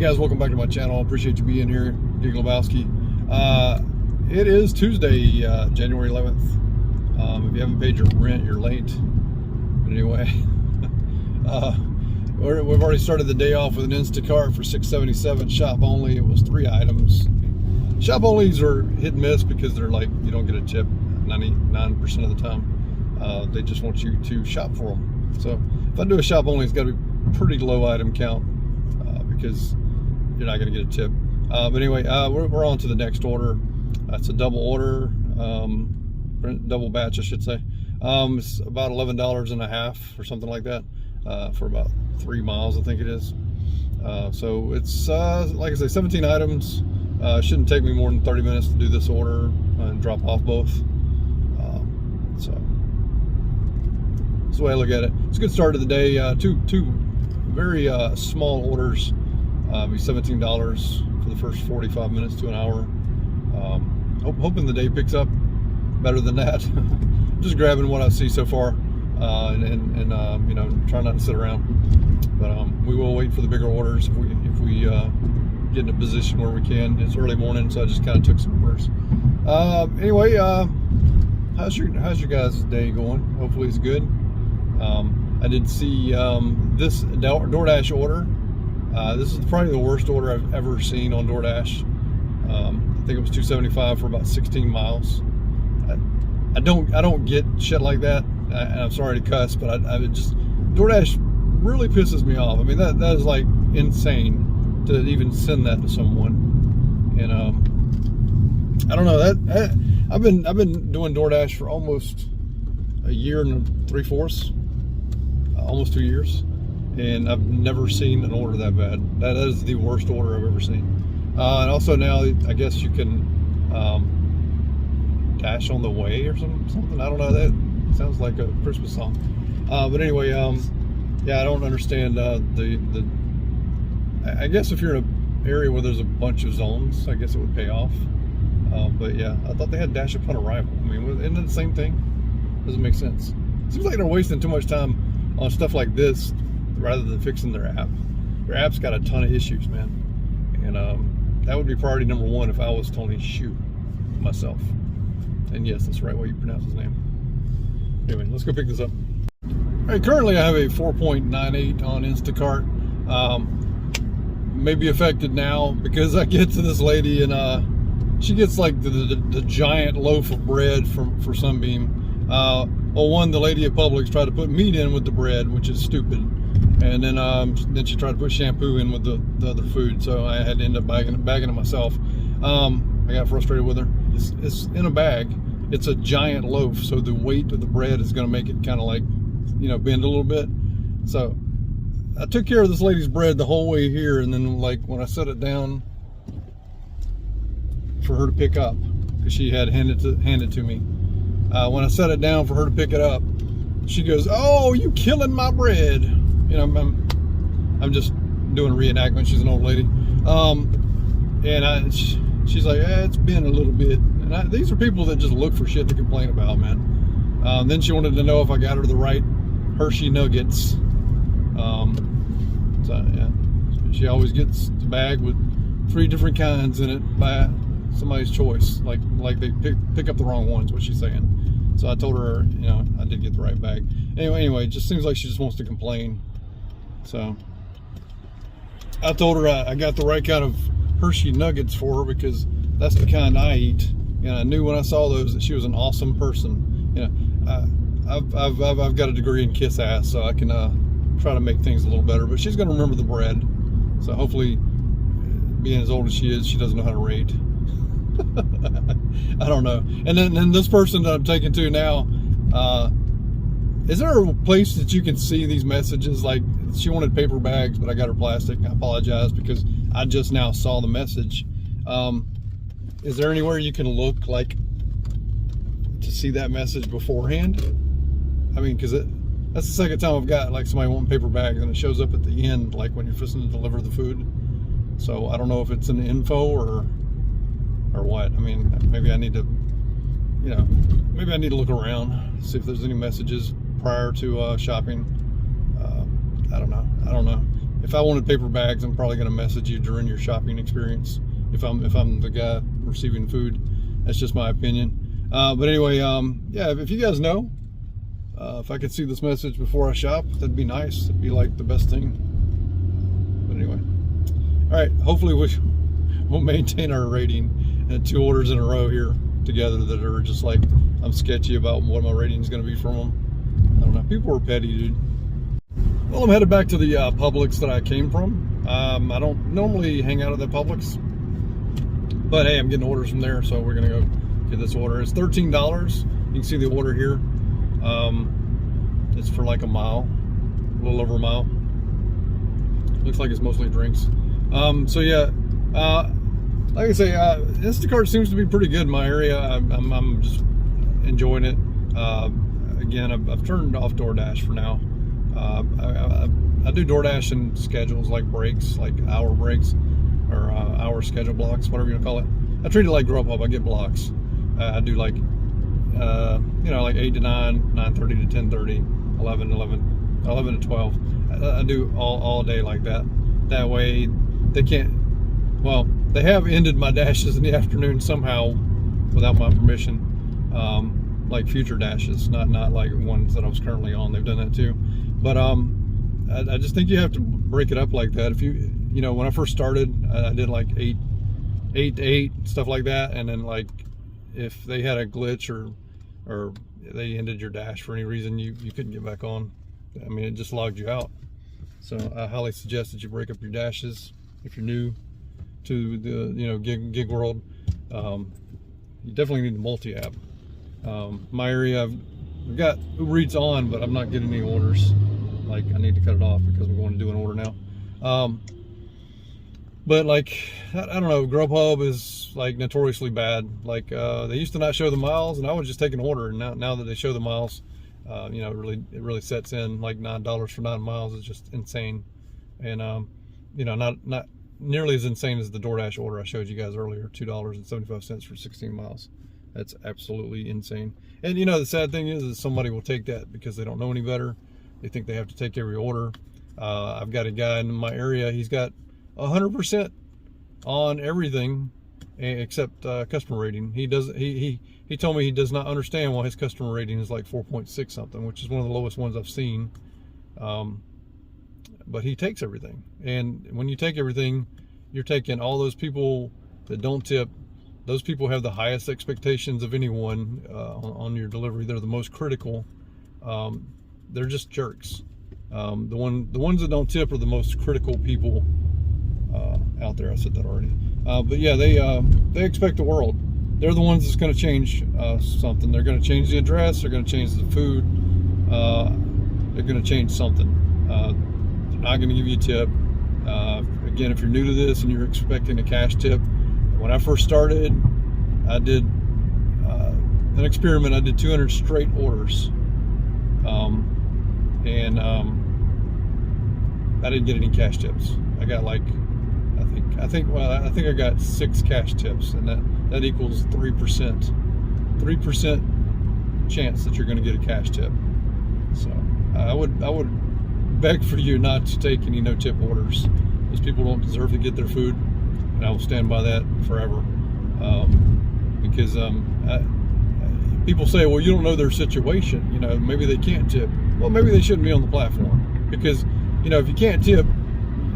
guys, welcome back to my channel. Appreciate you being here. Dig Lebowski. It is Tuesday, January 11th. If you haven't paid your rent, you're late. But anyway, we've already started the day off with an Instacart for $6.77. Shop only. It was 3 items. Shop onlys are hit and miss because they're like, you don't get a tip 99% of the time. They just want you to shop for them. So if I do a shop only, it's got to be pretty low item count because you're not going to get a tip. But anyway, we're on to the next order. It's a double order, double batch, I should say. It's about $11.50 or something like that for about 3 miles, I think it is. So it's, like I say, 17 items. Shouldn't take me more than 30 minutes to do this order and drop off both. So that's the way I look at it. It's a good start to the day. Two very small orders. Be $17 for the first 45 minutes to an hour. Hoping the day picks up better than that. Just grabbing what I see so far, and you know, try not to sit around. But we will wait for the bigger orders if we get in a position where we can. It's early morning, so I just kind of took some orders. Anyway, how's your guys' day going? Hopefully it's good. I did see this DoorDash order. This is probably the worst order I've ever seen on DoorDash. I think it was $2.75 for about 16 miles. I don't get shit like that. And I'm sorry to cuss, but I just, DoorDash really pisses me off. I mean, that is like insane to even send that to someone. And I don't know, that I've been doing DoorDash for almost a year and 3/4, almost 2 years, and I've never seen an order that bad. That is the worst order I've ever seen. And also now, I guess you can dash on the way or something. I don't know. That sounds like a Christmas song. But anyway, yeah, I don't understand the. I guess if you're in an area where there's a bunch of zones, I guess it would pay off. But yeah, I thought they had dash upon arrival. I mean, isn't it the same thing? Doesn't make sense. Seems like they're wasting too much time on stuff like this rather than fixing their app. Their app's got a ton of issues, man. And that would be priority number 1 if I was Tony Shu myself. And yes, that's the right way you pronounce his name. Anyway, let's go pick this up. All right, currently I have a 4.98 on Instacart. May be affected now because I get to this lady and she gets like the giant loaf of bread for Sunbeam. Well, one, the lady at Publix tried to put meat in with the bread, which is stupid. And then she tried to put shampoo in with the other food, so I had to end up bagging it myself. I got frustrated with her. It's in a bag. It's a giant loaf, so the weight of the bread is going to make it kind of like, you know, bend a little bit. So I took care of this lady's bread the whole way here, and then like when I set it down for her to pick up, because she had handed to me. When I set it down for her to pick it up, she goes, "Oh, you killing my bread." You know, I'm just doing a reenactment. She's an old lady. And she's like, it's been a little bit. And these are people that just look for shit to complain about, man. Then she wanted to know if I got her the right Hershey Nuggets. So, yeah. She always gets the bag with 3 different kinds in it by somebody's choice. Like they pick up the wrong ones, what she's saying. So I told her, you know, I did get the right bag. Anyway, it just seems like she just wants to complain. So I told her I got the right kind of Hershey Nuggets for her because that's the kind I eat. And I knew when I saw those that she was an awesome person. You know, I've got a degree in kiss ass, so I can try to make things a little better. But she's going to remember the bread. So hopefully, being as old as she is, she doesn't know how to rate. I don't know. And then this person that I'm taking to now, is there a place that you can see these messages? Like, she wanted paper bags, but I got her plastic. I apologize because I just now saw the message. Is there anywhere you can look like to see that message beforehand? I mean, because that's the second time I've got like somebody wanting paper bags, and it shows up at the end, like when you're fixing to deliver the food. So I don't know if it's an info or what. I mean, maybe I need to, you know, maybe I need to look around, see if there's any messages prior to shopping. I don't know. if I wanted paper bags, I'm probably going to message you during your shopping experience if I'm the guy receiving food. That's just my opinion. But anyway, yeah, if you guys know, if I could see this message before I shop, that'd be nice. It'd be like the best thing. But anyway, all right. Hopefully we'll maintain our rating and 2 orders in a row here together that are just like, I'm sketchy about what my rating is going to be from them. I don't know. People are petty, dude. Well, I'm headed back to the Publix that I came from. I don't normally hang out at the Publix, but hey, I'm getting orders from there, so we're gonna go get this order. It's $13. You can see the order here. It's for like a mile, a little over a mile. Looks like it's mostly drinks. So yeah, like I say, Instacart seems to be pretty good in my area. I'm just enjoying it. Again, I've turned off DoorDash for now. I do DoorDash in schedules like breaks, like hour breaks or hour schedule blocks, whatever you want to call it. I treat it like Grubhub. I get blocks. I do like, like 8 to 9, 9:30 to 10:30, 11 to 12. I do all day like that. That way they can't, well, they have ended my dashes in the afternoon somehow without my permission. Like future dashes, not like ones that I was currently on. They've done that too. But I just think you have to break it up like that. If when I first started, I did like 8 to 8, stuff like that. And then like if they had a glitch or they ended your dash for any reason, you couldn't get back on. I mean, it just logged you out. So I highly suggest that you break up your dashes if you're new to the gig world. You definitely need the multi-app. My area, I've got Uber Eats on, but I'm not getting any orders. Like, I need to cut it off because I'm going to do an order now. But like, I don't know, Grubhub is like notoriously bad. Like, they used to not show the miles, and I would just take an order. And now that they show the miles, it really sets in. Like $9 for 9 miles is just insane. And not nearly as insane as the DoorDash order I showed you guys earlier, $2.75 for 16 miles. That's absolutely insane. And the sad thing is somebody will take that because they don't know any better. They think they have to take every order. I've got a guy in my area, he's got 100% on everything except customer rating. He told me he does not understand why his customer rating is like 4.6 something, which is one of the lowest ones I've seen. But he takes everything. And when you take everything, you're taking all those people that don't tip. Those people have the highest expectations of anyone on your delivery. They're the most critical. They're just jerks. The ones that don't tip are the most critical people out there. I said that already. But yeah, they expect the world. They're the ones that's going to change something. They're going to change the address. They're going to change the food. They're going to change something. They're not going to give you a tip. Again, if you're new to this and you're expecting a cash tip, when I first started, I did an experiment. I did 200 straight orders, and I didn't get any cash tips. I got like, I think I got 6 cash tips, and that equals 3% chance that you're going to get a cash tip. So I would beg for you not to take any no tip orders. Those people don't deserve to get their food. And I will stand by that forever, because people say, well, you don't know their situation. Maybe they can't tip. Well, maybe they shouldn't be on the platform, because if you can't tip,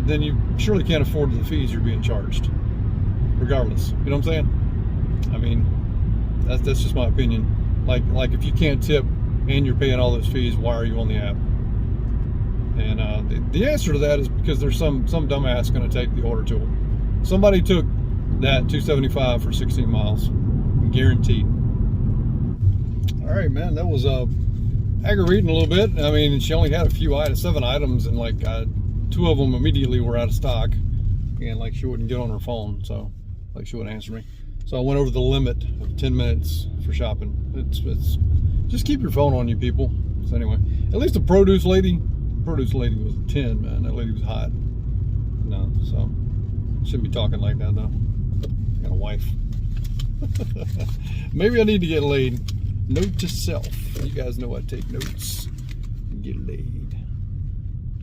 then you surely can't afford the fees you're being charged, regardless. You know what I'm saying? I mean, that's just my opinion. Like if you can't tip and you're paying all those fees, why are you on the app? And the answer to that is because there's some dumbass going to take the order to them. Somebody took that $2.75 for 16 miles, guaranteed. All right, man, that was aggravating a little bit. I mean, she only had a few items, 7 items, and like 2 of them immediately were out of stock, and like she wouldn't get on her phone, so like she wouldn't answer me. So I went over the limit of 10 minutes for shopping. It's just keep your phone on you, people. So anyway, at least the produce lady was a 10, man. That lady was hot. No, so shouldn't be talking like that though. I got a wife. Maybe I need to get laid. Note to self. You guys know I take notes and get laid.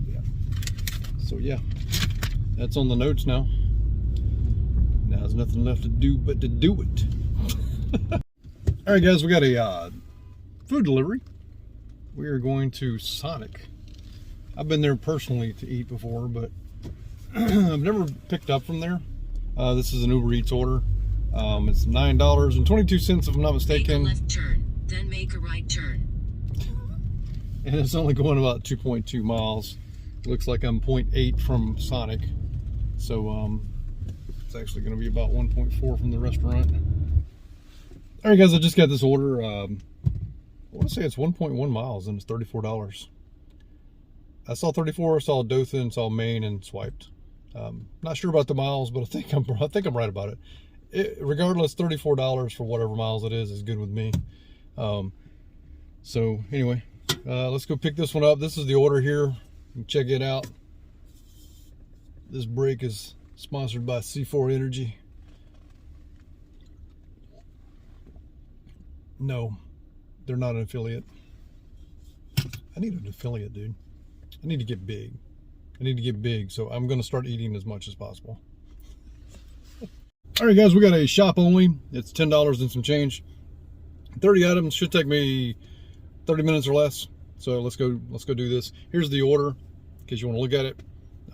Yeah. So yeah, that's on the notes now. Now there's nothing left to do but to do it. All right, guys, we got a food delivery. We are going to Sonic. I've been there personally to eat before, but I've never picked up from there. This is an Uber Eats order. It's $9.22 if I'm not mistaken. Make a left turn, then make a right turn. And it's only going about 2.2 miles. It looks like I'm 0.8 from Sonic. So it's actually going to be about 1.4 from the restaurant. All right, guys, I just got this order. I want to say it's 1.1 miles and it's $34. I saw 34, saw Dothan, saw Maine, and swiped. Not sure about the miles, but I think I'm right about it. Regardless, $34 for whatever miles it is good with me. So anyway, let's go pick this one up. This is the order here. You can check it out. This break is sponsored by C4 Energy. No, they're not an affiliate. I need an affiliate, dude. I need to get big. So I'm going to start eating as much as possible. All right, guys, we got a shop only. It's $10 and some change. 30 items, should take me 30 minutes or less. So let's go do this. Here's the order in case you want to look at it.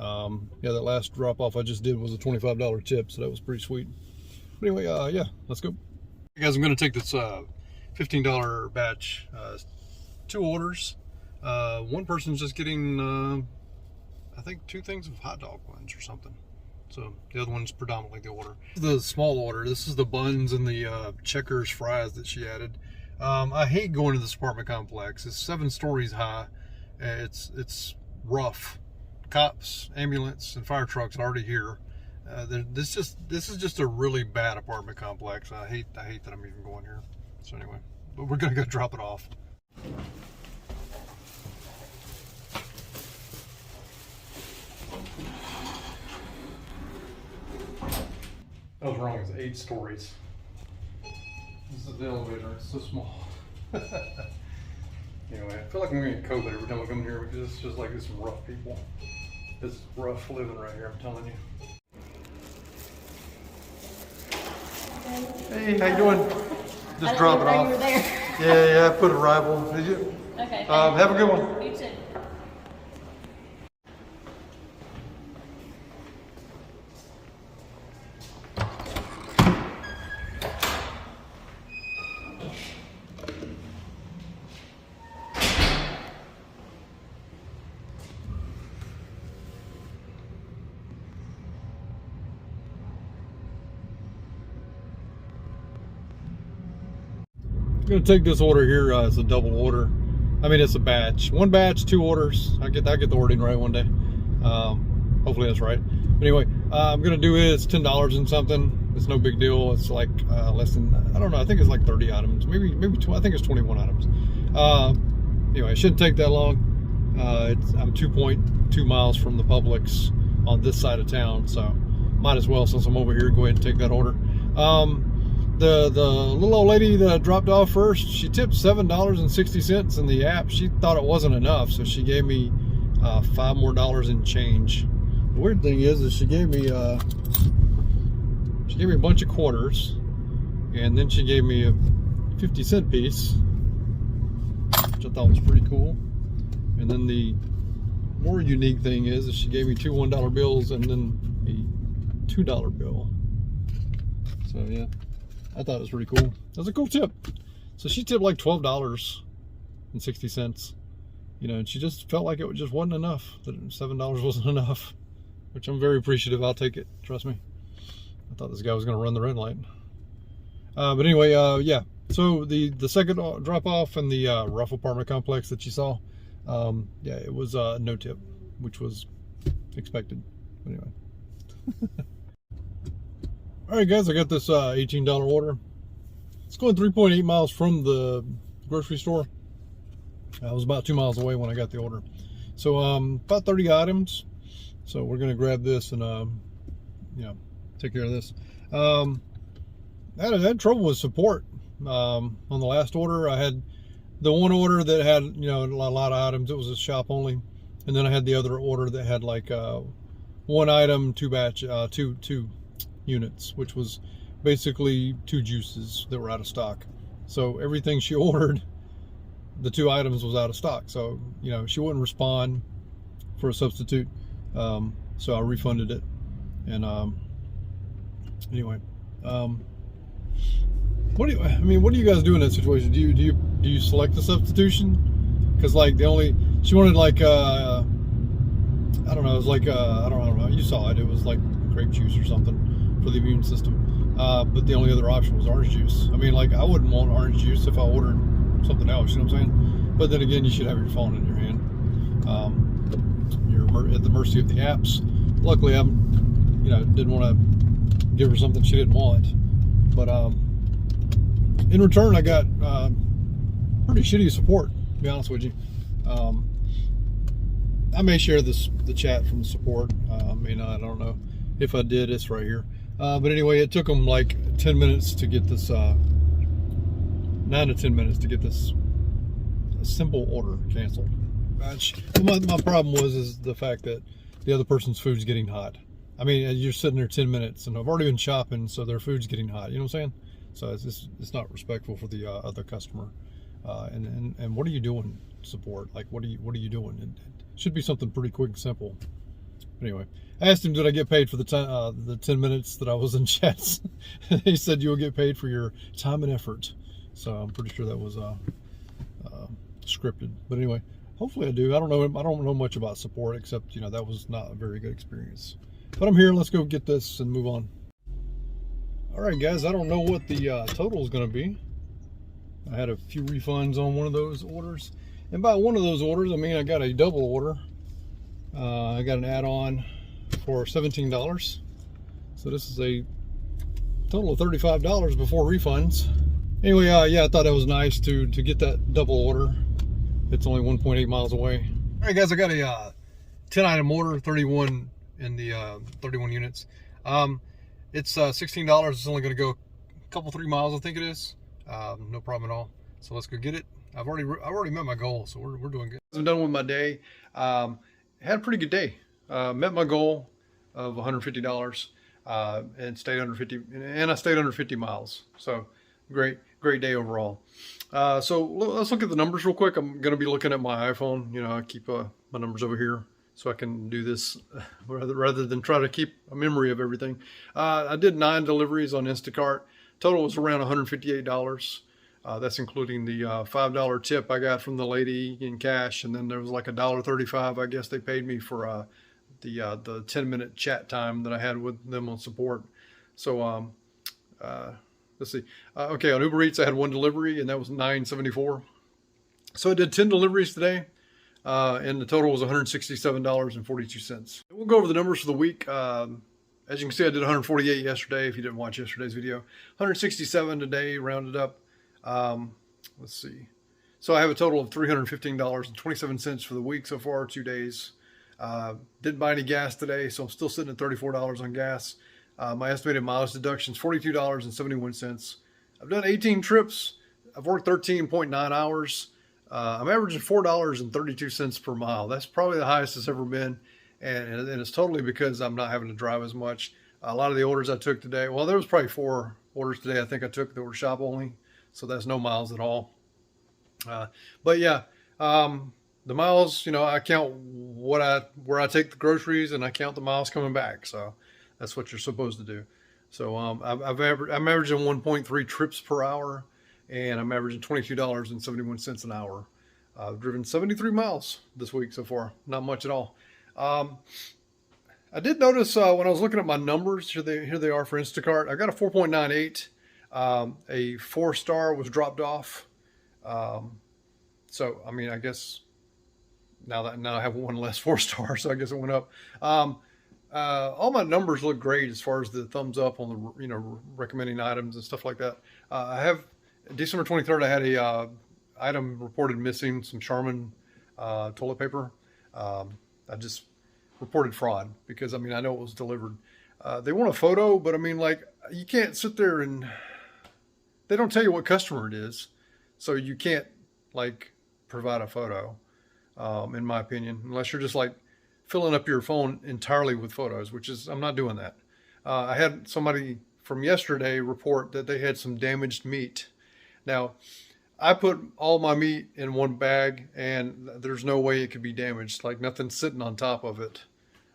Yeah, that last drop off I just did was a $25 tip, so that was pretty sweet. But anyway, yeah, let's go. Hey guys, I'm going to take this $15 batch, 2 orders. One person's just getting I think 2 things of hot dog buns or something. So the other one's predominantly the order. The small order, this is the buns and the checkers fries that she added. I hate going to this apartment complex. It's 7 stories high. It's rough. Cops, ambulance, and fire trucks are already here. This is just a really bad apartment complex. I hate that I'm even going here. So anyway, but we're gonna go drop it off. I was wrong, it's 8 stories. This is the elevator, it's so small. Anyway, I feel like I'm gonna get COVID every time I come here because it's just like there's some rough people. It's rough living right here, I'm telling you. Hey, how you doing? Just drop it off. You were there. Yeah, I put arrival. Did you? Okay. Have a good one. You too. I'm gonna take this order here. It's a double order. I mean, it's a batch. 1 batch, 2 orders. I get the wording right one day. Hopefully that's right. But anyway, I'm gonna do it. It's $10 and something. It's no big deal. It's like less than, I don't know. I think it's like 30 items. Maybe 20, I think it's 21 items. Anyway, it shouldn't take that long. I'm 2.2 miles from the Publix on this side of town, so might as well, since I'm over here, go ahead and take that order. The little old lady that I dropped off first, she tipped $7.60 in the app. She thought it wasn't enough, so she gave me $5 more in change. The weird thing is she gave me a bunch of quarters, and then she gave me a 50-cent piece, which I thought was pretty cool. And then the more unique thing is she gave me 2 $1 bills and then a $2 bill. So yeah, I thought it was pretty cool. That was a cool tip. So she tipped like $12.60. You know, and she just felt like it just wasn't enough. That $7 wasn't enough, which I'm very appreciative. I'll take it. Trust me. I thought this guy was going to run the red light. But anyway, yeah. So the second drop off in the rough apartment complex that you saw, yeah, it was no tip, which was expected. But anyway. All right, guys, I got this $18 order. It's going 3.8 miles from the grocery store. I was about 2 miles away when I got the order. So about 30 items. So we're gonna grab this and yeah, take care of this. I had trouble with support on the last order. I had the one order that had, you know, a lot of items. It was a shop only. And then I had the other order that had like one item, two units, which was basically 2 juices that were out of stock. So everything she ordered, the 2 items was out of stock. So, you know, she wouldn't respond for a substitute. So I refunded it. And anyway, what do you guys do in that situation? Do you select the substitution? Because like she wanted like I don't know, it was like I don't know, you saw it. It was like grape juice or something for the immune system. But the only other option was orange juice. I mean, like, I wouldn't want orange juice if I ordered something else, you know what I'm saying? But then again, you should have your phone in your hand. You're at the mercy of the apps. Luckily, didn't want to give her something she didn't want. But in return, I got pretty shitty support, to be honest with you. I may share the chat from the support. May not, I don't know. If I did, it's right here. But anyway, it took them like 10 minutes to get this, 9 to 10 minutes to get this simple order canceled. My problem is the fact that the other person's food's getting hot. I mean, you're sitting there 10 minutes, and I've already been shopping, so their food's getting hot. You know what I'm saying? So it's not respectful for the other customer. And what are you doing, support? Like, what are you doing? It should be something pretty quick and simple. Anyway, I asked him, did I get paid for the 10 minutes that I was in chats? He said you'll get paid for your time and effort. So I'm pretty sure that was scripted. But anyway, hopefully I do. I don't know much about support, except that was not a very good experience. But I'm here. Let's go get this and move on. All right, guys. I don't know what the total is going to be. I had a few refunds on one of those orders, and by one of those orders, I mean I got a double order. I got an add-on for $17. So this is a total of $35 before refunds. Anyway, yeah, I thought that was nice to get that double order. It's only 1.8 miles away. All right, guys, I got a 10-item order, 31 in the 31 units. It's $16. It's only going to go a couple, 3 miles, I think it is. No problem at all. So let's go get it. I've already met my goal, so we're doing good. I'm done with my day. Had a pretty good day. Met my goal of $150 and stayed under 50, and I stayed under 50 miles. So great day overall. So let's look at the numbers real quick. I'm going to be looking at my iPhone. I keep my numbers over here so I can do this rather than try to keep a memory of everything. I did 9 deliveries on Instacart. Total was around $158. That's including the $5 tip I got from the lady in cash, and then there was like $1.35. I guess they paid me for the 10-minute chat time that I had with them on support. So let's see. Okay, on Uber Eats I had 1 delivery, and that was $9.74. So I did 10 deliveries today, and the total was $167.42. We'll go over the numbers for the week. As you can see, I did 148 yesterday. If you didn't watch yesterday's video, 167 today, rounded up. Let's see. So I have a total of $315.27 for the week so far, 2 days. Didn't buy any gas today, so I'm still sitting at $34 on gas. My estimated mileage deduction is $42.71. I've done 18 trips. I've worked 13.9 hours. I'm averaging $4.32 per mile. That's probably the highest it's ever been. And it's totally because I'm not having to drive as much. A lot of the orders I took today, well, there was probably 4 orders today I think I took that were shop only. So that's no miles at all. But yeah, the miles, I count where I take the groceries, and I count the miles coming back. So that's what you're supposed to do. So I'm averaging 1.3 trips per hour, and I'm averaging $22.71 an hour. I've driven 73 miles this week so far. Not much at all. I did notice when I was looking at my numbers, here they are for Instacart. I got a 4.98. A 4-star was dropped off. So, I mean, I guess now I have 1 less 4-star, so I guess it went up. All my numbers look great as far as the thumbs up on the, recommending items and stuff like that. I have December 23rd, I had a item reported missing, some Charmin toilet paper. I just reported fraud because, I know it was delivered. They want a photo, but you can't sit there and they don't tell you what customer it is. So you can't provide a photo. in my opinion, unless you're just like filling up your phone entirely with photos, which is, I'm not doing that. I had somebody from yesterday report that they had some damaged meat. Now, I put all my meat in one bag, and there's no way it could be damaged. Like nothing's sitting on top of it.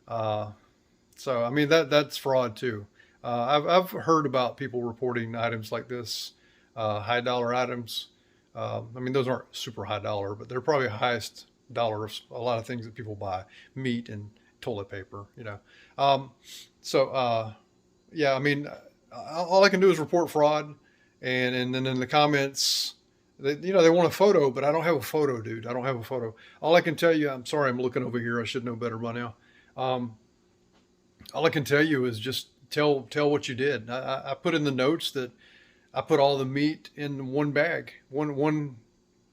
So I mean that's fraud too. I've heard about people reporting items like this, high dollar items. I mean those aren't super high dollar, but they're probably highest dollar of a lot of things that people buy, meat and toilet paper. Yeah, I mean all I can do is report fraud, and then in the comments. They want a photo, but I don't have a photo, dude. I don't have a photo. All I can tell you, I'm sorry, I'm looking over here. I should know better by now. All I can tell you is just tell what you did. I put in the notes that I put all the meat in one bag, one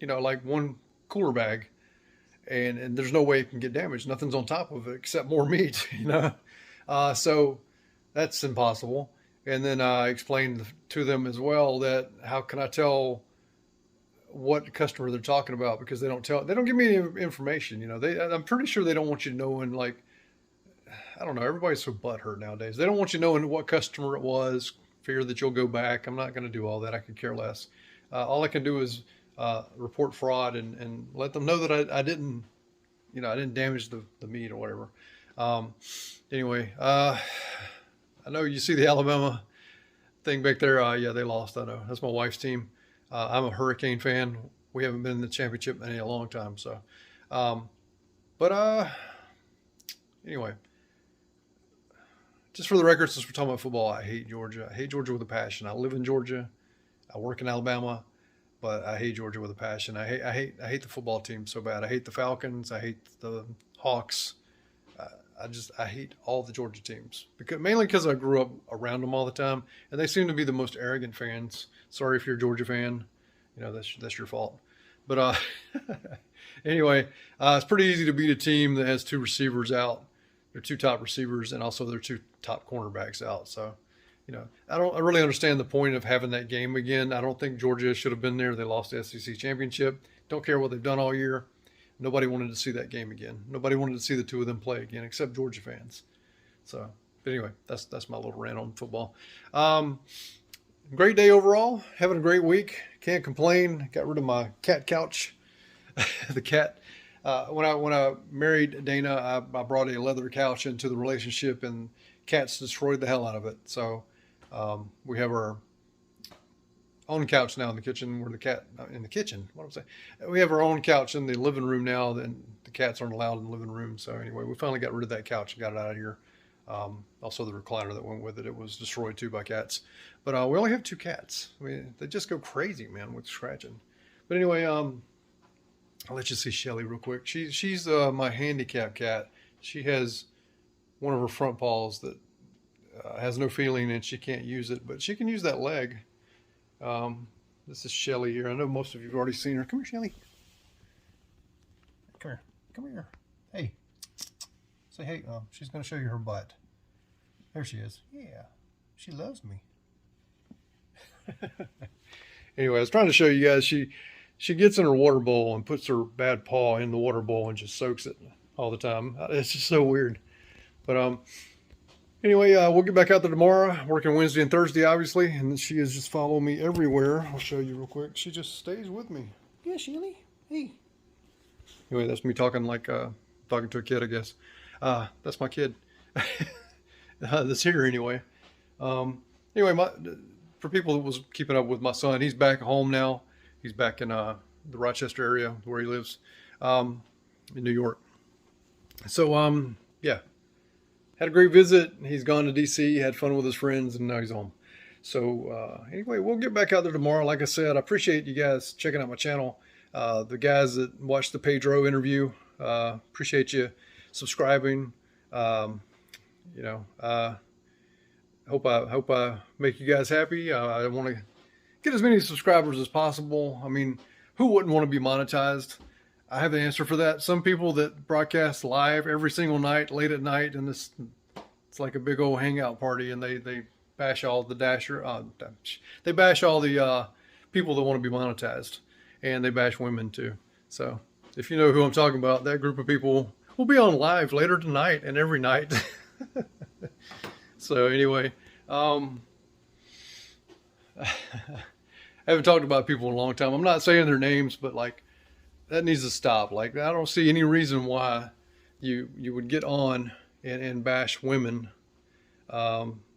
like one cooler bag, and there's no way it can get damaged. Nothing's on top of it except more meat, So that's impossible. And then I explained to them as well that how can I tell what customer they're talking about, because they don't give me any information. I'm pretty sure they don't want you knowing, like, I don't know, everybody's so butthurt nowadays. They don't want you knowing what customer it was, fear that you'll go back. I'm not going to do all that. I could care less. All I can do is report fraud and let them know that I didn't damage the meat or whatever. Anyway, I know you see the Alabama thing back there. Yeah, they lost. I know. That's my wife's team. I'm a Hurricane fan. We haven't been in the championship in a long time. So, anyway, just for the record, since we're talking about football, I hate Georgia. I hate Georgia with a passion. I live in Georgia. I work in Alabama, but I hate Georgia with a passion. I hate the football team so bad. I hate the Falcons. I hate the Hawks. I hate all the Georgia teams, mainly because I grew up around them all the time, and they seem to be the most arrogant fans. Sorry if you're a Georgia fan, that's your fault. But anyway, it's pretty easy to beat a team that has two receivers out, their two top receivers, and also their two top cornerbacks out. So, I really understand the point of having that game again. I don't think Georgia should have been there. They lost the SEC championship. Don't care what they've done all year. Nobody wanted to see that game again. Nobody wanted to see the two of them play again, except Georgia fans. So, but anyway, that's my little rant on football. Great day overall. Having a great week. Can't complain. Got rid of my cat couch. The cat. When I married Dana, I brought a leather couch into the relationship, and cats destroyed the hell out of it. So we have our own couch now in the kitchen. We're the cat in the kitchen. What I'm saying, we have our own couch in the living room now. Then the cats aren't allowed in the living room. So anyway, we finally got rid of that couch and got it out of here. Also the recliner that went with it, it was destroyed too by cats. But we only have two cats. I mean, they just go crazy, man, with scratching. But anyway, I'll let you see Shelly real quick. She's my handicap cat. She has one of her front paws that has no feeling, and she can't use it, but she can use that leg. This is Shelly here. I know most of you have already seen her. Come here, Shelly. Come here. Come here. Hey. Say hey. She's going to show you her butt. There she is. Yeah. She loves me. Anyway, I was trying to show you guys. She gets in her water bowl and puts her bad paw in the water bowl and just soaks it all the time. It's just so weird. But anyway, we'll get back out there tomorrow. Working Wednesday and Thursday, obviously. And she is just following me everywhere. I'll show you real quick. She just stays with me. Yeah, Shelly. Hey. Anyway, that's me talking like talking to a kid, I guess. That's my kid. That's here anyway. Anyway, for people that was keeping up with my son, he's back home now. He's back in the Rochester area where he lives, in New York. So, yeah, had a great visit. He's gone to DC, had fun with his friends, and now he's home. So, anyway, we'll get back out there tomorrow. Like I said, I appreciate you guys checking out my channel. The guys that watched the Pedro interview, appreciate you subscribing. Hope I make you guys happy. I want to get as many subscribers as possible. I mean, who wouldn't want to be monetized? I have the answer for that. Some people that broadcast live every single night, late at night, and it's like a big old hangout party, and they bash all the they bash all the people that want to be monetized, and they bash women too. So if you know who I'm talking about, that group of people will be on live later tonight and every night. So anyway, I haven't talked about people in a long time. I'm not saying their names, but like that needs to stop. Like I don't see any reason why you would get on and bash women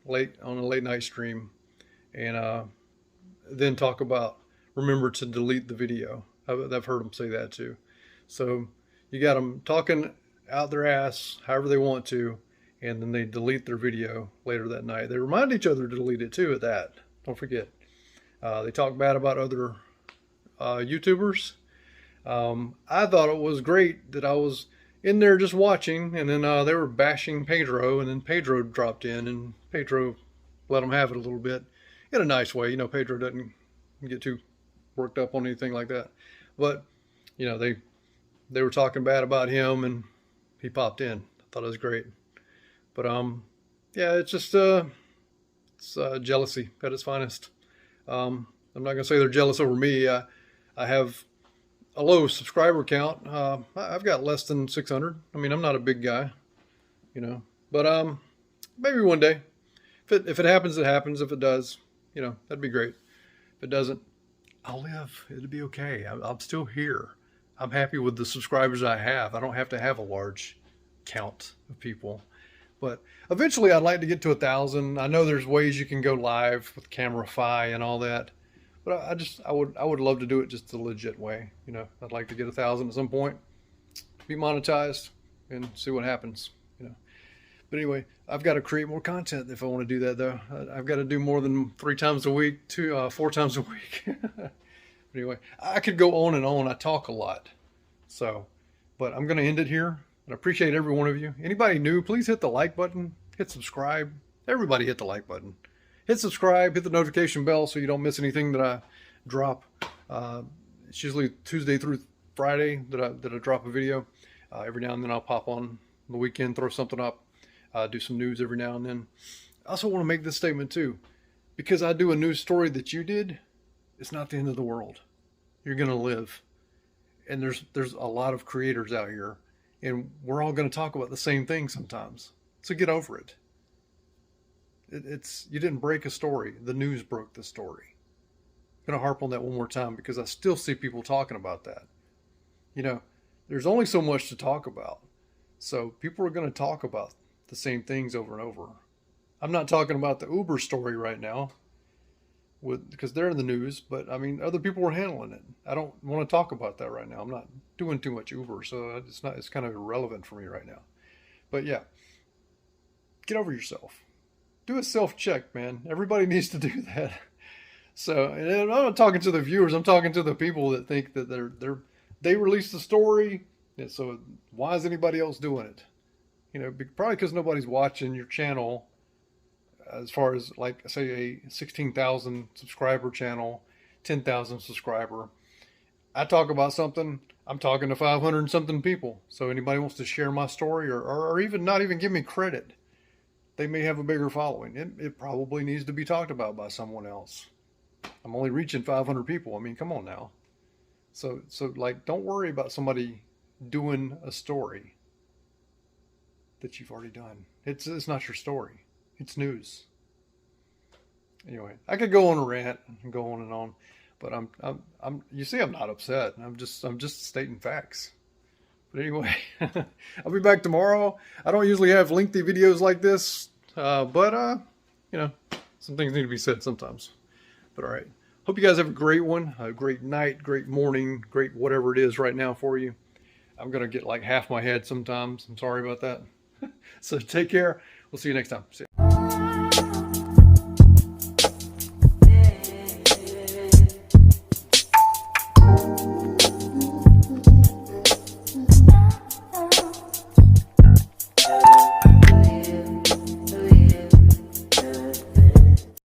late on a late night stream and then talk about remember to delete the video. I've heard them say that too. So you got them talking out their ass however they want to, and then they delete their video later that night. They remind each other to delete it too at that. Don't forget. They talk bad about other YouTubers. I thought it was great that I was in there just watching, and then they were bashing Pedro, and then Pedro dropped in, and Pedro let them have it a little bit in a nice way. You know, Pedro doesn't get too worked up on anything like that. But, you know, they were talking bad about him, and he popped in. I thought it was great. But, yeah, it's just it's jealousy at its finest. I'm not going to say they're jealous over me. I have a low subscriber count. I've got less than 600. I mean, I'm not a big guy, you know. But maybe one day. If it happens, it happens. If it does, you know, that'd be great. If it doesn't, I'll live. It'll be okay. I'm still here. I'm happy with the subscribers I have. I don't have to have a large count of people. But eventually I'd like to get to 1,000. I know there's ways you can go live with camera fi and all that. But I would love to do it just the legit way. You know, I'd like to get 1,000 at some point, be monetized, and see what happens. You know, but anyway, I've got to create more content if I want to do that. Though I've got to do more than 3 times a week, 4 times a week. Anyway, I could go on and on. I talk a lot, so but I'm going to end it here. I appreciate every one of you. Anybody new, please hit the like button, hit subscribe. Everybody hit the like button. Hit subscribe, hit the notification bell so you don't miss anything that I drop. It's usually Tuesday through Friday that I drop a video. Every now and then I'll pop on the weekend, throw something up, do some news every now and then. I also want to make this statement too. Because I do a news story that you did, it's not the end of the world. You're going to live. And there's a lot of creators out here. And we're all going to talk about the same thing sometimes. So get over it. You didn't break a story. The news broke the story. I'm going to harp on that one more time because I still see people talking about that. You know, there's only so much to talk about. So people are going to talk about the same things over and over. I'm not talking about the Uber story right now because they're in the news, but I mean, other people are handling it. I don't want to talk about that right now. I'm not doing too much Uber, so it's kind of irrelevant for me right now. But yeah, get over yourself. Do a self-check, man. Everybody needs to do that. So, and I'm not talking to the viewers. I'm talking to the people that think that they released the story. And so why is anybody else doing it? You know, probably because nobody's watching your channel. As far as like say a 16,000 subscriber channel, 10,000 subscriber. I talk about something. I'm talking to 500 and something people. So anybody wants to share my story or even not even give me credit. They may have a bigger following. It probably needs to be talked about by someone else. I'm only reaching 500 people. I mean, come on now. So like, don't worry about somebody doing a story that you've already done. It's not your story. It's news. Anyway, I could go on a rant and go on and on, but I'm you see, I'm not upset. I'm just stating facts. But anyway, I'll be back tomorrow. I don't usually have lengthy videos like this, but you know, some things need to be said sometimes. But all right, hope you guys have a great one, a great night, great morning, great whatever it is right now for you. I'm gonna get like half my head sometimes. I'm sorry about that. So take care. We'll see you next time. See ya.